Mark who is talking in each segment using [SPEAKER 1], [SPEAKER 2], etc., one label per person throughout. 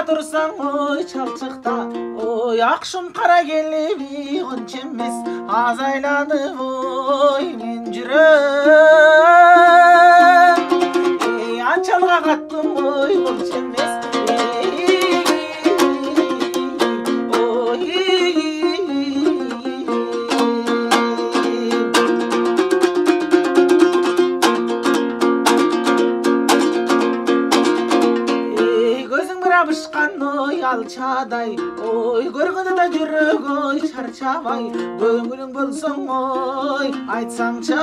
[SPEAKER 1] турсаң ой чалчыкта ой акшым кара келип конча эмес аз айланып ой мен жүрөм анчалга каттым ой болчу эмес абышкан ой алчадай ой көргөндө да жүрөк ой чарчабай көңүлүң болсоң ой айтсаңчы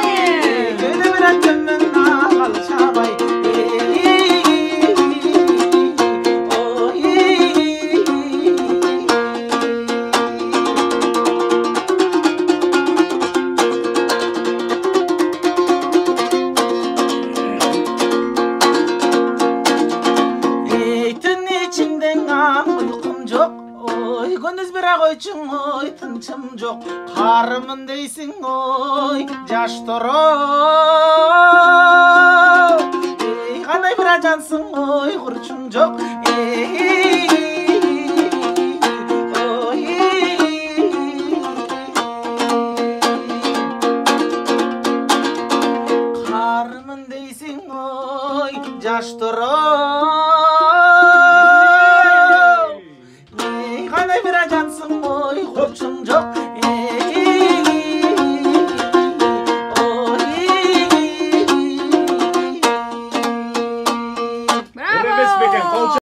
[SPEAKER 1] кээде бир атчамын алчабай Gündüz bira koyçun oy tınçım жоқ Karımın deysin oy jaş torop Kanay bira jansın oy kurçum жоқ Karımın deysin oy jaş torop Kanay bira jansın oy kurçum жоқ